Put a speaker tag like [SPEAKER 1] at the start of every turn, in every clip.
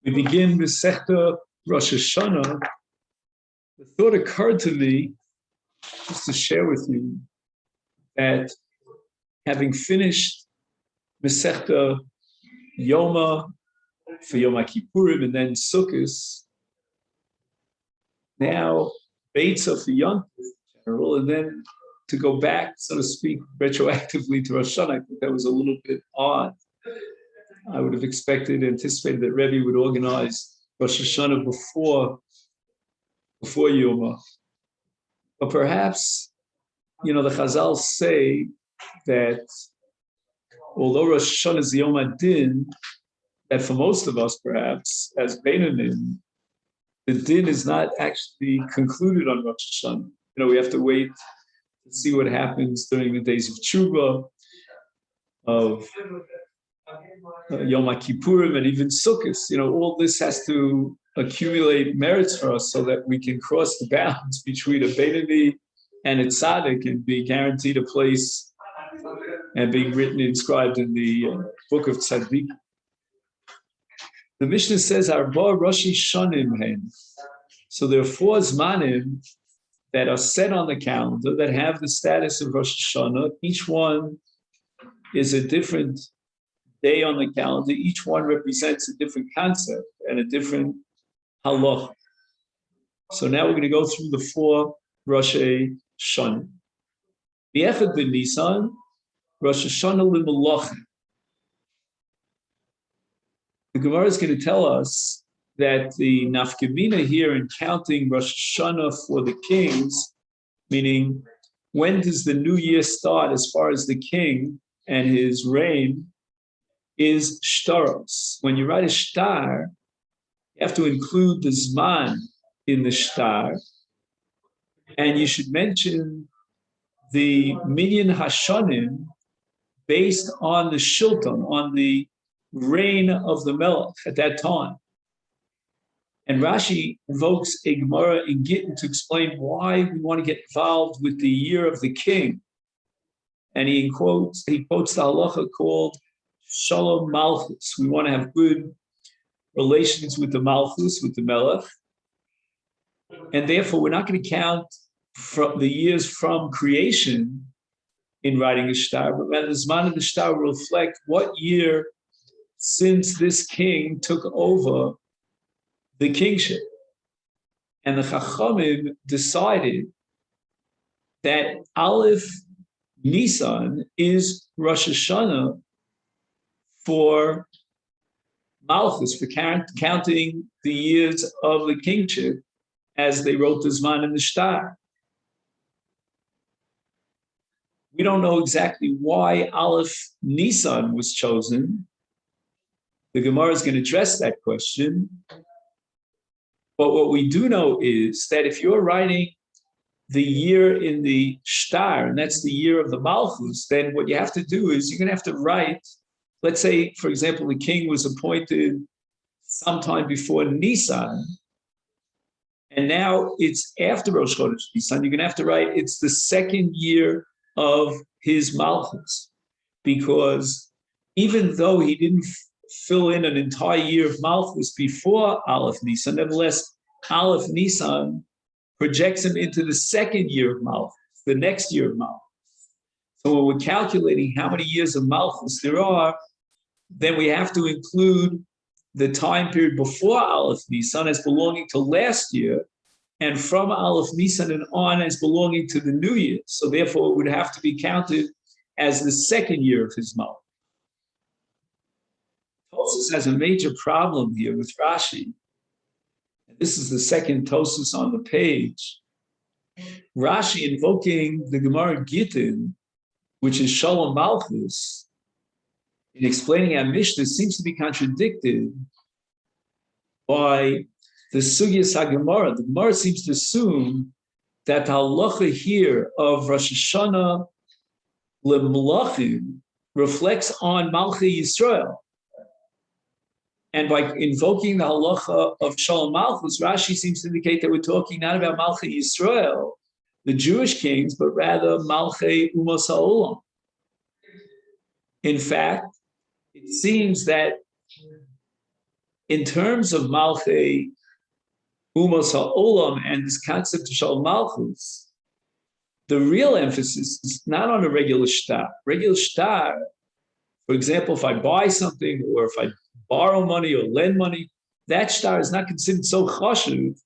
[SPEAKER 1] We begin Masechet Rosh HaShana. The thought occurred to me just to share with you that having finished Masechet Yoma for Yom Kippurim and then Sukkot, now Beitzah for Yom general, and then to go back, so to speak, retroactively to Rosh Hashanah, I think that was a little bit odd. I would have anticipated that Rebbe would organize Rosh Hashanah before Yoma. But perhaps, the Chazal say that although Rosh Hashanah is the Yom HaDin, that for most of us, perhaps, as Beinanim, the din is not actually concluded on Rosh Hashanah. We have to wait to see what happens during the days of Tshuva, of Yom Kippurim, and even Sukkot. All this has to accumulate merits for us so that we can cross the bounds between a Beinani and a Tzaddik and be guaranteed a place and being inscribed in the book of Tzaddik. The Mishnah says, Arba Roshi Shanim Hen. So there are 4 Zmanim that are set on the calendar that have the status of Rosh Hashanah. Each one is a different day on the calendar. Each one represents a different concept and a different halach. So now we're going to go through the 4 Rosh Hashanah. The Echad ben Nisan, Rosh Hashanah l'Malachim. The Gemara is going to tell us that the nafkamina here in counting Rosh Hashanah for the kings, meaning when does the new year start as far as the king and his reign, is shtaros. When you write a shtar, you have to include the zman in the shtar, and you should mention the minyan hashanim based on the shilton, on the reign of the Melech at that time. And Rashi invokes a Gemara in Gittin to explain why we want to get involved with the year of the king. And he quotes the halacha called Shalom Malchus. We want to have good relations with the Malchus, with the Melech. And therefore, we're not going to count from the years from creation in writing a shtar, but rather the Zman of the shtar will reflect what year since this king took over the kingship. And the Chachamim decided that Aleph Nisan is Rosh Hashanah for Malchus, for counting the years of the kingship as they wrote the Zman in the Shtar. We don't know exactly why Aleph Nisan was chosen. The Gemara is going to address that question. But what we do know is that if you're writing the year in the shtar, and that's the year of the Malchus, then what you have to do is you're going to have to write, let's say, for example, the king was appointed sometime before Nisan, and now it's after Rosh Chodesh Nisan. You're going to have to write it's the second year of his Malchus, because even though he didn't fill in an entire year of Malchus before Aleph Nisan, nevertheless, Aleph Nisan projects him into the second year of Malchus, the next year of Malchus. So when we're calculating how many years of Malchus there are, then we have to include the time period before Aleph Nisan as belonging to last year, and from Aleph Nisan and on as belonging to the new year. So therefore, it would have to be counted as the second year of his Malchus. Tosus has a major problem here with Rashi. This is the second Tosus on the page. Rashi invoking the Gemara Gittin, which is Shalom Malchus, in explaining our Mishnah, seems to be contradicted by the Sugyas HaGemara. The Gemara seems to assume that the halacha here of Rosh Hashanah L'Malachim reflects on Malchei Yisrael. And by invoking the halacha of Shalom Malchus, Rashi seems to indicate that we're talking not about Malchei Yisrael, the Jewish kings, but rather Malchei Umos HaOlam. In fact, it seems that in terms of Malchei Umos HaOlam and this concept of Shalom Malchus, the real emphasis is not on a regular shtar. Regular shtar, for example, if I buy something or if I borrow money or lend money, that shtar is not considered so chashuv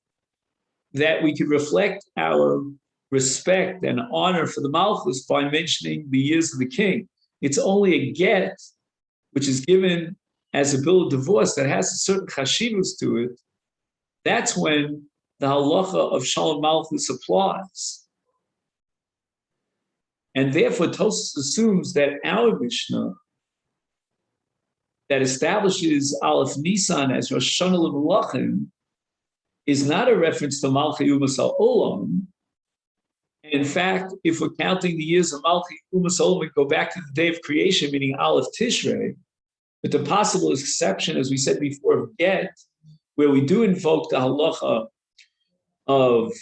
[SPEAKER 1] that we could reflect our respect and honor for the Malchus by mentioning the years of the king. It's only a get, which is given as a bill of divorce that has a certain chashivus to it. That's when the halacha of Shalom Malchus applies. And therefore, Tosfos assumes that our Mishnah that establishes Aleph Nisan as Rosh Hashanah L'Melachim is not a reference to Malchei Umas HaOlam. In fact, if we're counting the years of Malchei Umas HaOlam, we go back to the day of creation, meaning Aleph Tishrei, with the possible exception, as we said before, of Get, where we do invoke the halacha of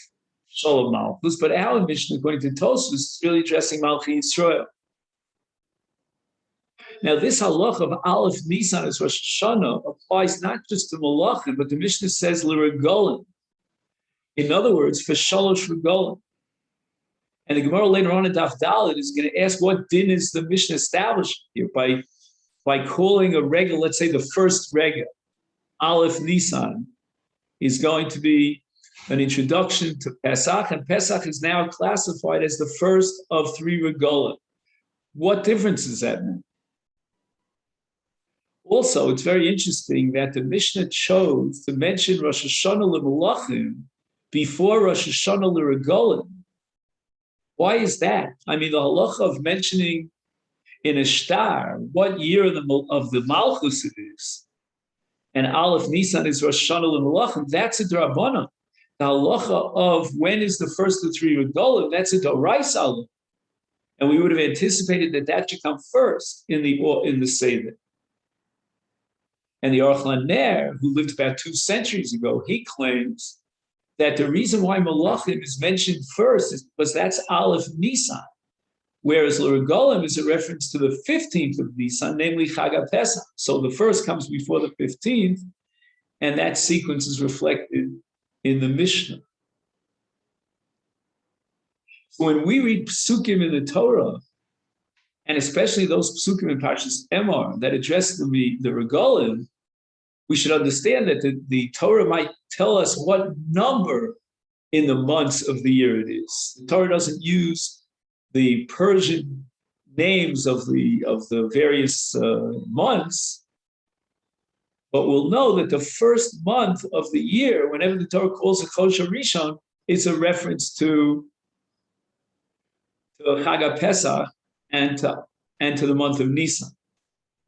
[SPEAKER 1] Shalom Malchus, but our Mishnah, according to Tosfos, is really addressing Malchei Yisrael. Now, this halacha of Aleph Nisan as Rosh Hashanah applies not just to Malachim, but the Mishnah says l'regolim. In other words, for Shalosh regolim. And the Gemara later on in Daf Dalet is going to ask what din is the Mishnah established here by calling a regel, let's say the first regel, Aleph Nisan, is going to be an introduction to Pesach, and Pesach is now classified as the first of 3 regolim. What difference does that make? Also, it's very interesting that the Mishnah chose to mention Rosh Hashanah L'Melachim before Rosh Hashanah L'Regolim. Why is that? I mean, the halacha of mentioning in a shtar what year of the Malchus it is, and Aleph Nisan is Rosh Hashanah L'Melachim, that's a D'Rabbanan. The halacha of when is the first of 3 Regolim, that's a D'Oraisa. And we would have anticipated that should come first in the Seder. And the Aruch LaNer, who lived about 2 centuries ago, he claims that the reason why Malachim is mentioned first is because that's Aleph Nisan, whereas L'Regolim is a reference to the 15th of Nisan, namely Chag HaPesach. So the first comes before the 15th, and that sequence is reflected in the Mishnah. So when we read psukim in the Torah, and especially those psukim in Parshas Emor that address the Regolim, we should understand that the Torah might tell us what number in the months of the year it is. The Torah doesn't use the Persian names of the various months, but we'll know that the first month of the year, whenever the Torah calls it Chodesh Rishon, it's a reference to Chag HaPesach and to the month of Nisan.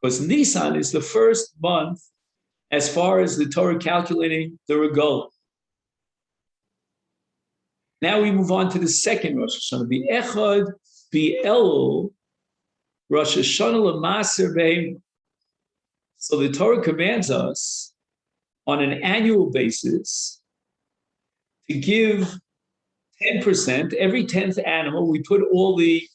[SPEAKER 1] Because Nisan is the first month as far as the Torah calculating the Regolim. Now we move on to the second Rosh Hashanah, the Echad B'Elul Rosh Hashanah L'Maser Behemah. So the Torah commands us on an annual basis to give 10%, every 10th animal. We put all the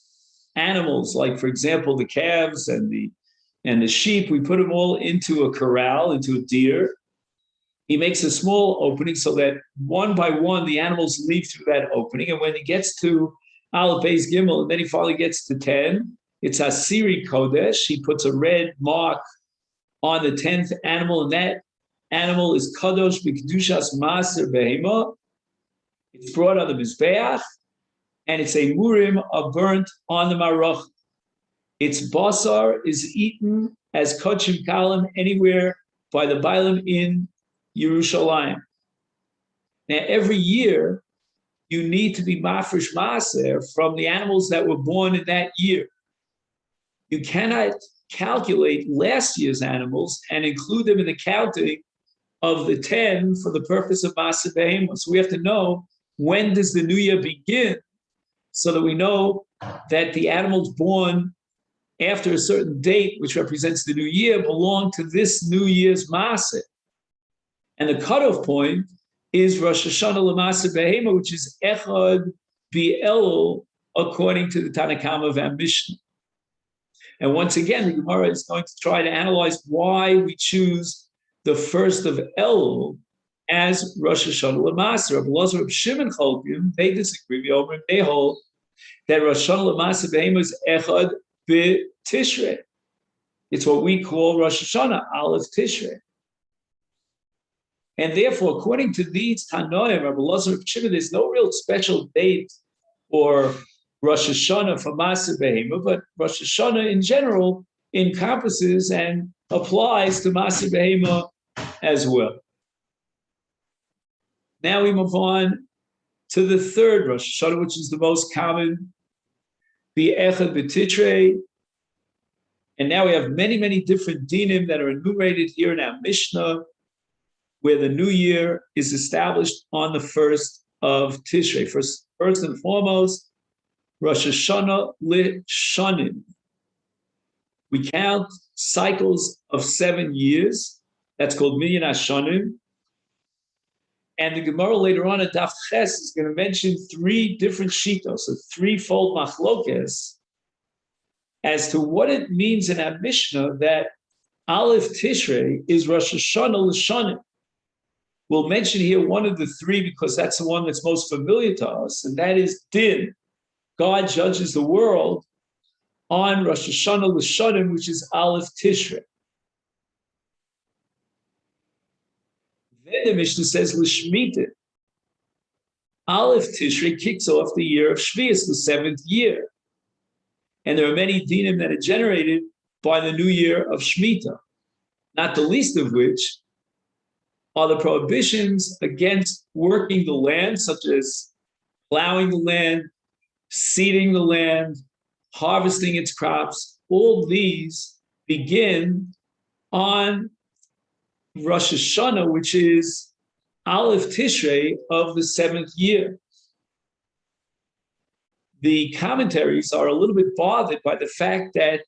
[SPEAKER 1] animals, like for example, the calves and the sheep, we put them all into a corral, into a deer. He makes a small opening so that one by one, the animals leave through that opening. And when he gets to Aleph Beis Gimel, and then he finally gets to 10, it's Asiri Kodesh. He puts a red mark on the 10th animal, and that animal is Kadosh B'Kedushas Maser Behemah. It's brought on the Mizbeach, and it's a murim, a burnt on the marach. Its basar is eaten as kochim kalim anywhere by the Bailim in Yerushalayim. Now, every year, you need to be mafresh maser from the animals that were born in that year. You cannot calculate last year's animals and include them in the counting of the 10 for the purpose of maser behemah. So we have to know, when does the new year begin, so that we know that the animals born after a certain date, which represents the new year, belong to this new year's Maseh. And the cutoff point is Rosh Hashanah L'Maser Behemah, which is Echad B'Elul, according to the Tanakama of our Mishnah. And once again, the Gemara is going to try to analyze why we choose the first of Elul as Rosh Hashanah L'Maaseh. Rabbi Elazar, Rabbi Shimon Cholkim, they disagree. They hold that Rosh Hashanah L'Maaseh Behema is Echad B'Tishrei. It's what we call Rosh Hashanah, Aleph Tishrei. And therefore, according to these Tanoim, Rabbi Elazar, Rabbi Shimon, there's no real special date for Rosh Hashanah for Maaseh Behema, but Rosh Hashanah in general encompasses and applies to Maaseh Behema as well. Now we move on to the third Rosh Hashanah, which is the most common, the Echad B'Titrei. And now we have many, many different dinim that are enumerated here in our Mishnah, where the new year is established on the first of Tishrei. First and foremost, Rosh Hashanah L'Shanim. We count cycles of 7 years. That's called Minyan HaShanim. And the Gemara later on at Daf Ches is going to mention 3 different shitos, a threefold machlokes, as to what it means in our Mishnah that Aleph Tishrei is Rosh Hashanah L'Shanim. We'll mention here one of the 3 because that's the one that's most familiar to us, and that is Din. God judges the world on Rosh Hashanah L'Shanim, which is Aleph Tishrei. Then the Mishnah says L'Shmita. Aleph Tishrei kicks off the year of Shvius, the 7th year. And there are many dinim that are generated by the new year of Shemitah, not the least of which are the prohibitions against working the land, such as plowing the land, seeding the land, harvesting its crops. All these begin on Rosh Hashanah, which is Aleph Tishrei of the 7th year. The commentaries are a little bit bothered by the fact that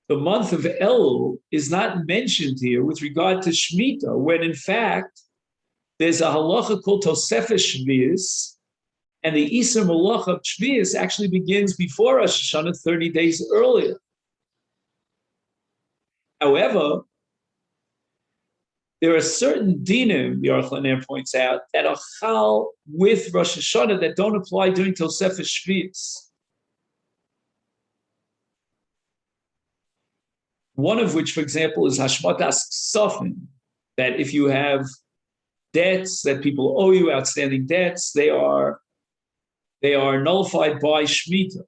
[SPEAKER 1] the month of Elul is not mentioned here with regard to Shemitah, when in fact there's a halacha called Tosefes Shvius, and the Isser Malach of Shvius actually begins before Rosh Hashanah 30 days earlier. However, there are certain dinim, the Aruch LaNer points out, that are chal with Rosh Hashanah that don't apply during Tosefes Shvius. One of which, for example, is Hashmatas Ksofim, that if you have debts that people owe you, outstanding debts, they are nullified by Shemitah.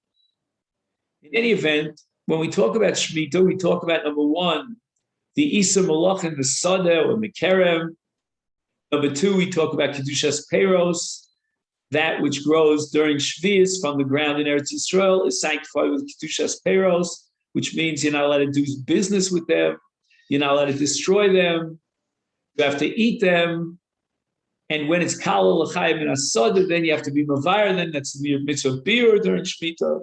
[SPEAKER 1] In any event, when we talk about Shemitah, we talk about, number 1, the Isser Malach in the Sadeh or Mekerem. Number 2, we talk about Kedushas Peiros, that which grows during Shvius from the ground in Eretz Yisrael is sanctified with Kedushas Peiros, which means you're not allowed to do business with them, you're not allowed to destroy them, you have to eat them, and when it's Kalal L'Chayim in Asada, then you have to be Mavayr them, that's the mitzvah Biur during Shemitah.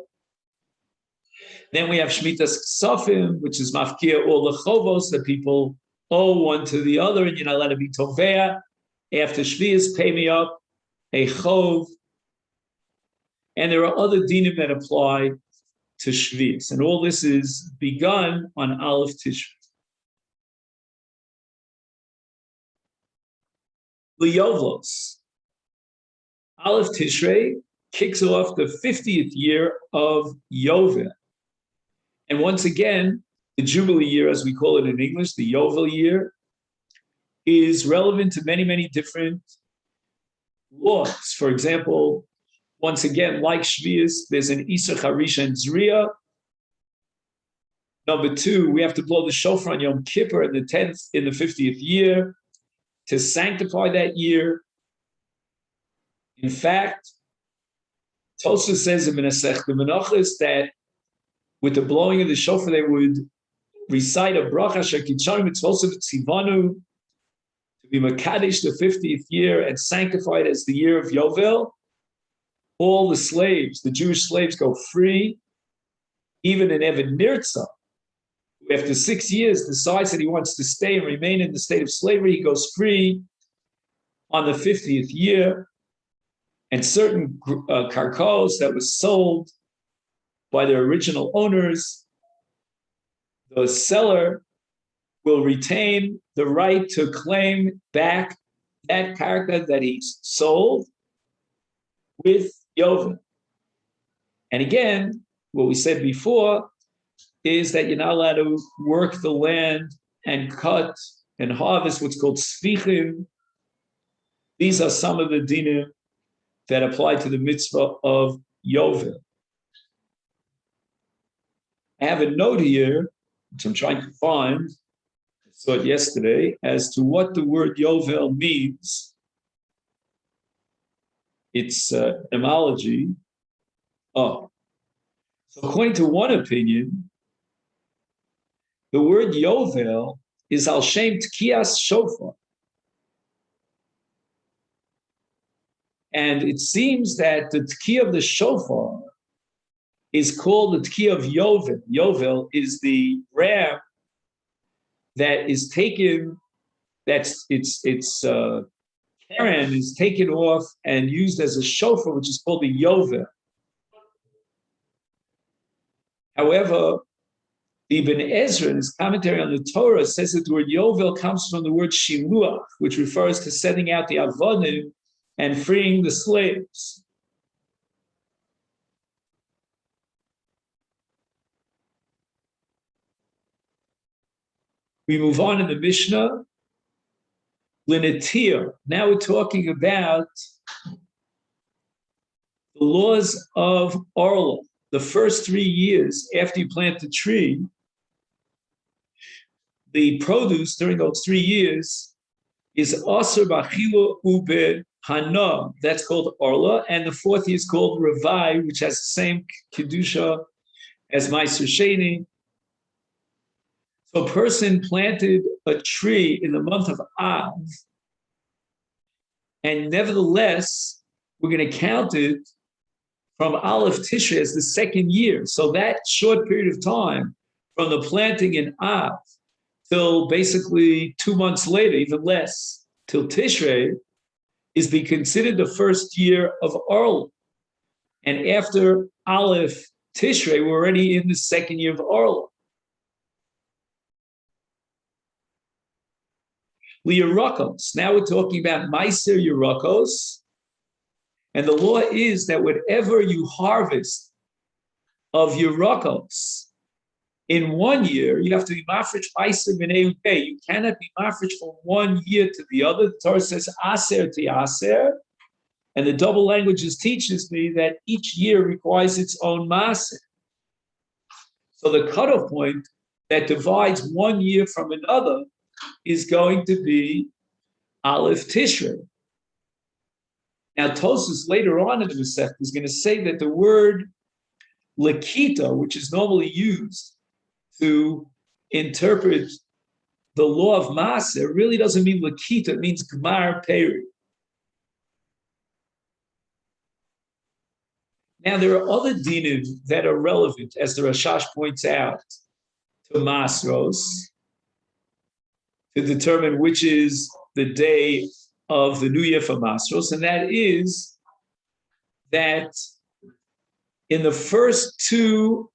[SPEAKER 1] Then we have Shmitas Ksofim, which is Mafkia all the Chovos that people owe one to the other, and you're not allowed to be Tovea. After Shvius, pay me up, a Chov. And there are other dinim that apply to Shvius. And all this is begun on Aleph Tishrei. L'Yovlos. Aleph Tishrei kicks off the 50th year of Yovel. And once again, the Jubilee year, as we call it in English, the Yovel year, is relevant to many, many different laws. For example, once again, like Shvius, there's an Isser Charisha and Zriya. Number 2, we have to blow the shofar on Yom Kippur in the 50th year to sanctify that year. In fact, Tosfos says in Masechet Menachos that with the blowing of the shofar, they would recite a bracha shekitshanu mitzvosav tzivanu to be makadesh the 50th year and sanctified as the year of Yovel. All the slaves, the Jewish slaves, go free. Even an Eved Nirtza, who after 6 years decides that he wants to stay and remain in the state of slavery, he goes free on the 50th year. And certain karkos that was sold by their original owners, the seller will retain the right to claim back that character that he sold with Yovel. And again, what we said before is that you're not allowed to work the land and cut and harvest what's called sfichim. These are some of the dinim that apply to the mitzvah of Yovel. I have a note here, which I'm trying to find, I saw it yesterday, as to what the word Yovel means. It's etymology. So according to one opinion, the word Yovel is al shem tkiyas shofar. And it seems that the tkiyah of the shofar is called the tkiyah of Yovel. Yovel is the ram that is taken, that's its Karen is taken off and used as a shofar, which is called the Yovel. However, Ibn Ezra, in his commentary on the Torah, says that the word Yovel comes from the word shiluach, which refers to sending out the avonim and freeing the slaves. We move on in the Mishnah. Linetir. Now we're talking about the laws of Orla. The first 3 years after you plant the tree, the produce during those 3 years is Aser B'Achila Ube Hana. That's called Orla. And the 4th year is called Revai, which has the same Kedusha as Meiser Sheni. So a person planted a tree in the month of Av, and nevertheless, we're going to count it from Aleph Tishrei as the 2nd year. So that short period of time from the planting in Av till basically 2 months later, even less, till Tishrei, is be considered the 1st year of Orla. And after Aleph Tishrei, we're already in the 2nd year of Orla. Liyarakos. Now we're talking about Meiser Yerakos. And the law is that whatever you harvest of Yerakos in 1 year, you have to be mafresh Meiser B'nei Ukei. You cannot be mafresh from 1 year to the other. The Torah says Aser to Aser. And the double languages teaches me that each year requires its own Maser. So the cutoff point that divides 1 year from another is going to be Aleph Tishrei. Now, Tosfos later on in the Masechet is going to say that the word Lakita, which is normally used to interpret the law of Maser, really doesn't mean Lakita, it means Gmar Peri. Now, there are other dinim that are relevant, as the Rosh points out, to Masros, to determine which is the day of the new year for Masros, and that is that in the first 2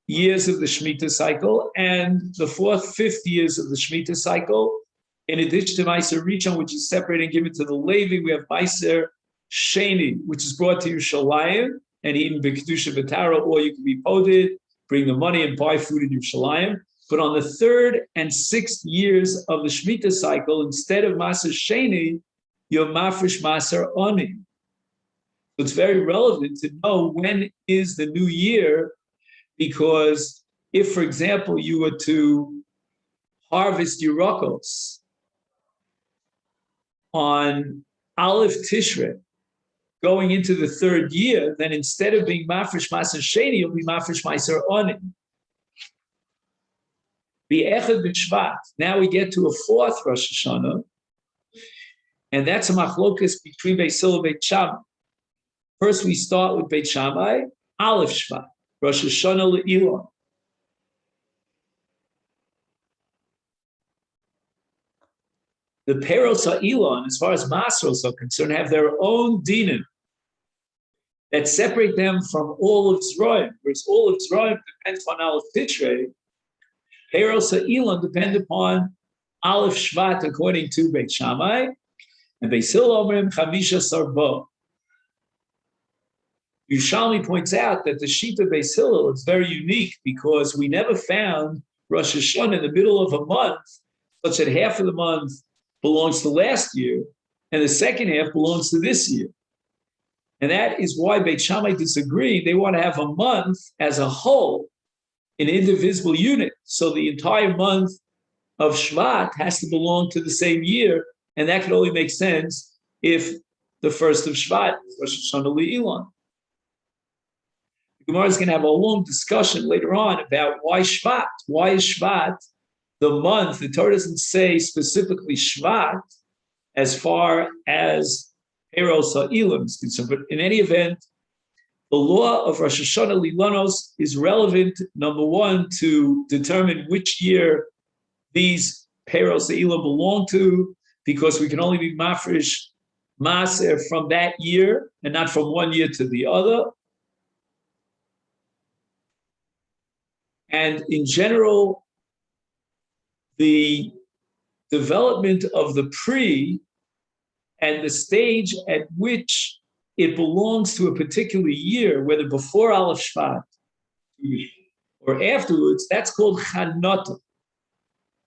[SPEAKER 1] years of the Shemitah cycle and the 4th, 5th years of the Shemitah cycle, in addition to Meiser Rishon, which is separated and given to the Levi, we have Meiser Sheni, which is brought to Yerushalayim and eaten b'kedusha b'tara, or you can be poded, bring the money and buy food in Yerushalayim. But on the 3rd and 6th years of the Shemitah cycle, instead of Maser Sheni, you're Mafresh Maser Oni. So it's very relevant to know when is the new year, because if, for example, you were to harvest Yerakos on Aleph Tishrei, going into the 3rd year, then instead of being Mafresh Maser Sheni, you'll be Mafresh Maser Oni. The Echad B'Shvat. Now we get to a 4th Rosh Hashanah, and that's a machlokas between Beis Hillel and Beit Shammai. First, we start with Beit Shammai, Aleph Shvat, Rosh Hashanah Le'ilon. The Peros HaElon, as far as Masros are concerned, have their own dinim that separate them from all of Zroim, whereas all of Zroim depends on Aleph Tishrei. Peros Ha'ilon depend upon Aleph Shvat according to Beit Shammai, and Beis Hillel Omrim Chamisha Sarbo. Yerushalmi points out that the Shita Beis Hillel is very unique because we never found Rosh Hashanah in the middle of a month, such that half of the month belongs to last year, and the second half belongs to this year. And that is why Beit Shammai disagree. They want to have a month as a whole, an indivisible unit. So the entire month of Shvat has to belong to the same year, and that can only make sense if the first of Shvat is Rosh Hashanah Le'ilon. The Gemara is going to have a long discussion later on about why Shvat. Why is Shvat the month? The Torah doesn't say specifically Shvat as far as Peros Ha'ilim is concerned, but in any event, the law of Rosh Hashanah Lilanos is relevant, number one, to determine which year these Peros Ha'ilim belong to, because we can only be mafresh maser from that year and not from one year to the other. And in general, the development of the pre and the stage at which it belongs to a particular year, whether before Aleph Shvat or afterwards, that's called Chanata.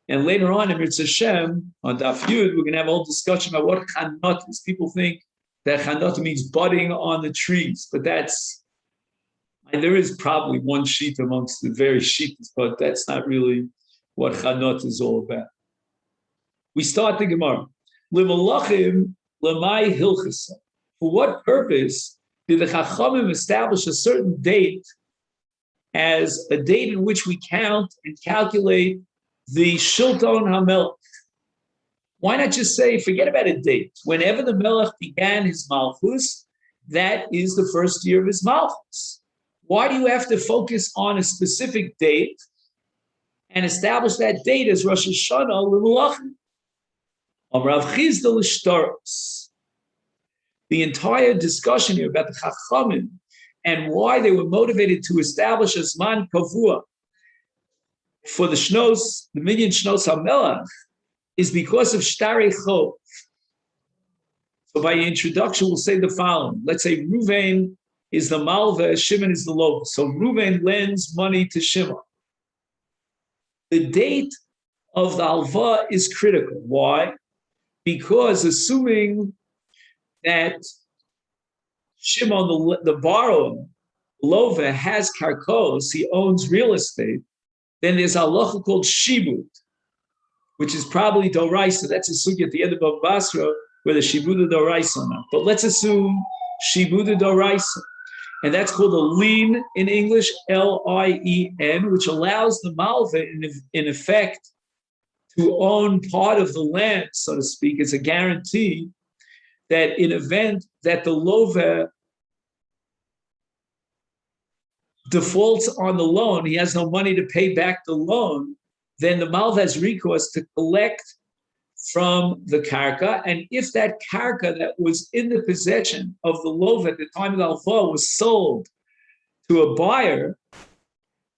[SPEAKER 1] And later on in Mitzvah Hashem, on Daf Yud, we're going to have a whole discussion about what Chanata is. People think that Chanata means budding on the trees, but and there is probably one sheet amongst the various sheets, but that's not really what Chanata is all about. We start the Gemara. L'malachim l'mai hilchasa. For what purpose did the Chachamim establish a certain date as a date in which we count and calculate the Shilton HaMelech? Why not just say, forget about a date. Whenever the Melech began his Malchus, that is the first year of his Malchus. Why do you have to focus on a specific date and establish that date as Rosh Hashanah l'malachim? Rav Chizda l'shtaros. The entire discussion here about the Chachamim and why they were motivated to establish a Zman Kavua for the Shnos, the Minyan Shnos HaMelech, is because of Shtarei Chov. So by introduction, we'll say the following. Let's say Ruvain is the Malva, Shimon is the Lova. So Ruvain lends money to Shimon. The date of the Alva is critical. Why? Because assuming that Shimon, the borrower, Lova, has karkos, he owns real estate, then there's a halacha called shibud, which is probably doraisa. That's a sugi at the end of Bava Basra, whether shibud is doraisa or not. But let's assume shibud is doraisa. And that's called a lien in English, L-I-E-N, which allows the malva, in effect, to own part of the land, so to speak. It's a guarantee that in event that the lova defaults on the loan, he has no money to pay back the loan, then the malva has recourse to collect from the karka, and if that karka that was in the possession of the lova at the time of the alpha was sold to a buyer,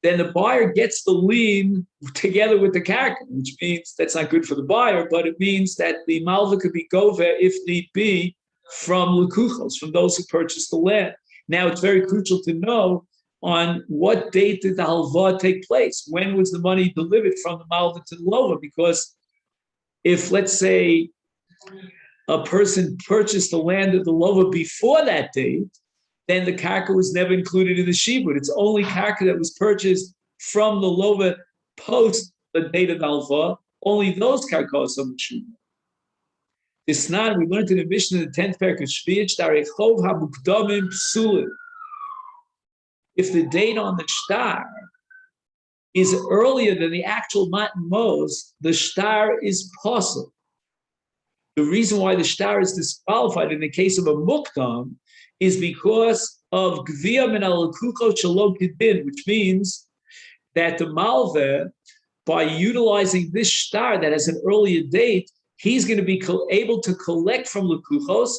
[SPEAKER 1] then the buyer gets the lien together with the karka, which means that's not good for the buyer, but it means that the malva could be gove, if need be, from lekuchos, from those who purchased the land. Now, it's very crucial to know on what date did the halva take place? When was the money delivered from the malva to the lova? Because if, let's say, a person purchased the land of the lova before that date, then the karka was never included in the shibud. It's only karka that was purchased from the lova post the date of the alva. Only those karkos are shibud. This not, we learned in the Mishnah in the 10th parak of Shviach, Darei Chov HaMukdamim Psulim. If the date on the shtar is earlier than the actual matan mos, the shtar is possible. The reason why the shtar is disqualified in the case of a mukdam is because of gvia min al-kucho shalom kedin, which means that the malveh, by utilizing this shtar that has an earlier date, he's going to be able to collect from lekuchos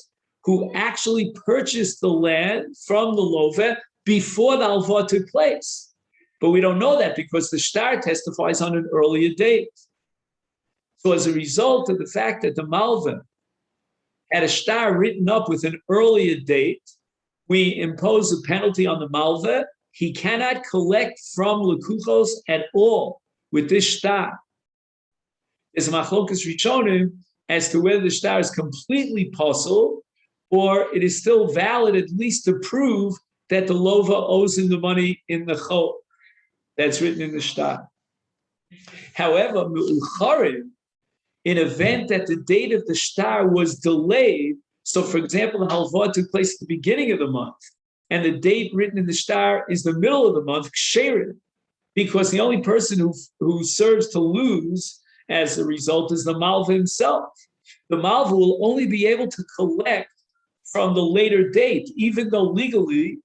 [SPEAKER 1] who actually purchased the land from the loveh before the alva took place. But we don't know that because the shtar testifies on an earlier date. So as a result of the fact that the Malva had a shtar written up with an earlier date, we impose a penalty on the Malva. He cannot collect from Lekuchos at all with this shtar. There's a machlokas rishonim as to whether the shtar is completely possible or it is still valid at least to prove that the lova owes him the money in the chol that's written in the shtar. However, me'ucharim, in event that the date of the shtar was delayed, so for example, the halva took place at the beginning of the month, and the date written in the shtar is the middle of the month, ksherim, because the only person who serves to lose as a result is the malva himself. The malva will only be able to collect from the later date, even though legally,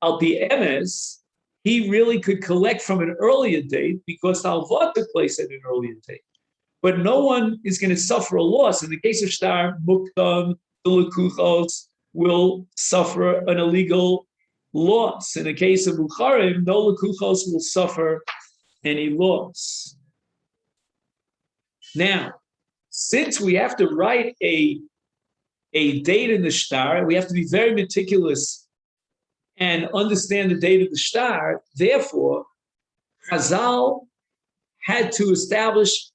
[SPEAKER 1] al pi emes, he really could collect from an earlier date because the halva took place at an earlier date. But no one is going to suffer a loss. In the case of shtar, mukdam, the lekuchos will suffer an illegal loss. In the case of ucharim, no lekuchos will suffer any loss. Now, since we have to write a date in the shtar, we have to be very meticulous and understand the date of the shtar. Therefore, Chazal had to establish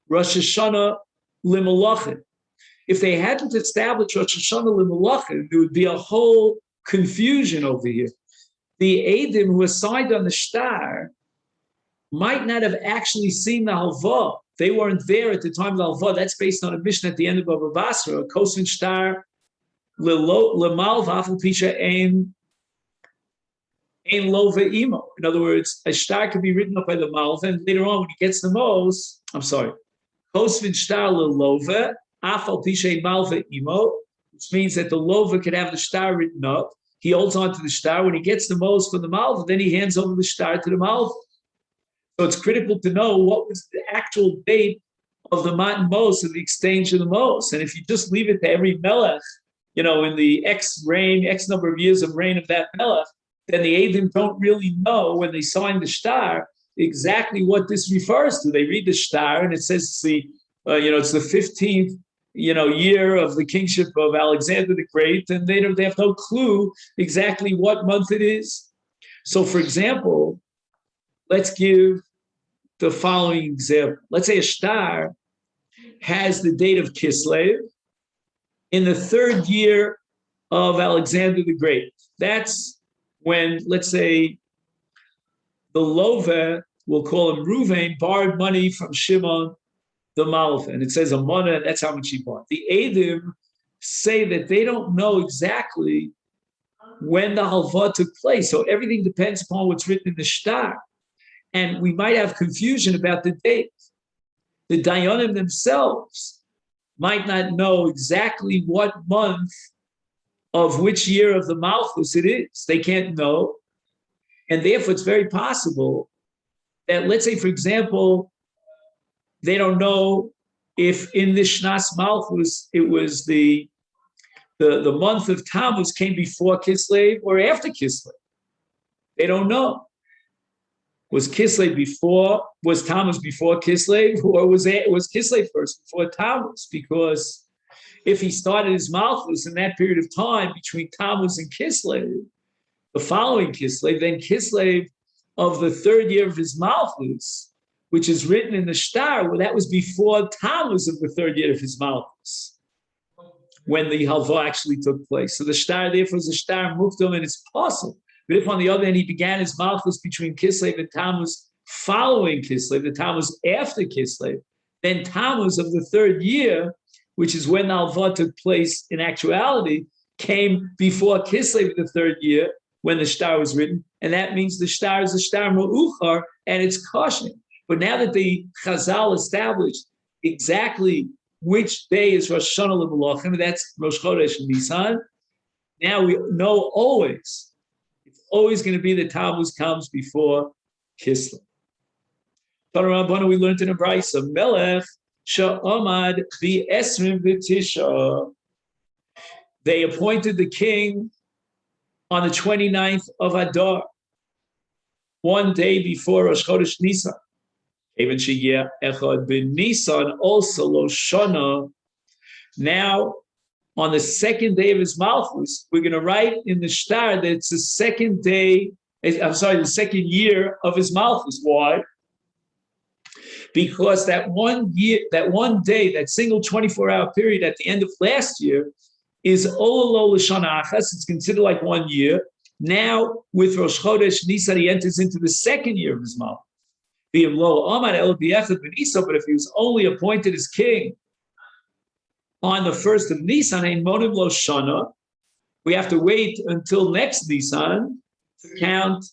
[SPEAKER 1] Rosh HaShana Limalachim. If they hadn't established Rosh HaShana Limalachim, there would be a whole confusion over here. The Eidim who assigned on the shtar might not have actually seen the halva. They weren't there at the time of the halva. That's based on a mission at the end of Baba Basra, Kosvin shtar lemal v'afal pisha ein lova imo. In other words, a shtar could be written up by the malva, and later on when he gets the most, Kosvin shtar lelova afal pisha malva imo, which means that the lova could have the shtar written up. He holds on to the shtar. When he gets the most from the malva, then he hands over the shtar to the malva. So it's critical to know what was the actual date of the matan mos, of the exchange of the mos. And if you just leave it to every melech, in the X number of years of reign of that melech, then the Eidim don't really know when they sign the shtar exactly what this refers to. They read the shtar and it says it's the 15th, year of the kingship of Alexander the Great, and they have no clue exactly what month it is. So, for example, let's give the following example. Let's say a shtar has the date of Kislev in the 3rd year of Alexander the Great. That's when, let's say, the Lova, we'll call him Ruvain, borrowed money from Shimon the Malva. And it says Amana, and that's how much he borrowed. The Eidim say that they don't know exactly when the halva took place. So everything depends upon what's written in the shtar. And we might have confusion about the date. The Dayanim themselves might not know exactly what month of which year of the Malchus it is. They can't know. And therefore, it's very possible that, let's say, for example, they don't know if in this Shnas Malchus it was the month of Tammuz came before Kislev or after Kislev. They don't know. Was Kislev before? Was Tammuz before Kislev, or was Kislev first before Tammuz? Because if he started his Malchus in that period of time between Tammuz and Kislev, the following Kislev, then Kislev of the 3rd year of his Malchus, which is written in the shtar, well, that was before Tammuz of the 3rd year of his Malchus, when the halva actually took place. So the shtar, therefore, is a shtar mukdam, and it's possible. But if, on the other hand, he began his Malchus between Kislev and Tammuz following Kislev, the Tammuz after Kislev, then Tammuz of the 3rd year, which is when the halva took place in actuality, came before Kislev the 3rd year, when the shtar was written, and that means the shtar is a shtar ma'uchar, and it's kosher. But now that the Chazal established exactly which day is Rosh Hashanah L'Malachim, that's Rosh Chodesh Nisan, now we know always, it's always going to be that Tammuz comes before Kislev. We learned in a Brisa, Melech Sha'amad B'Esrim B'Tisha. They appointed the king on the 29th of Adar. one day before Rosh Chodesh Nisan. Even Shigiyah Echad ben Nisan, also Lo Shana. Now, on the second day of his Malchus, we're going to write in the Shtar that it's the second day, the second year of his Malchus. Why? Because that one day, that single 24-hour period at the end of last year is Ololo L'Shana Achas. It's considered like 1 year. Now, with Rosh Chodesh Nisan, he enters into the second year of his Malchus. But if he was only appointed as king on the first of Nisan, we have to wait until next Nisan to count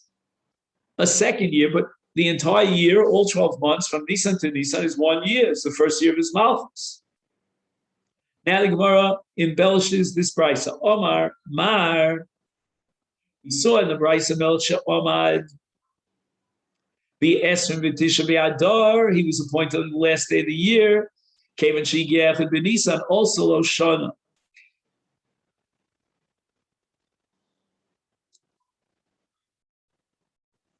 [SPEAKER 1] a second year. But the entire year, all 12 months from Nisan to Nisan is 1 year. It's the first year of his Malchus. Now the Gemara embellishes this brisa. Omar, Mar, we saw in the brisa Melcha Omar, the Esrim V'Tisha B'Adar, he was appointed on the last day of the year. Kevan Shigiyah Ben Nisan, also Lo Shana.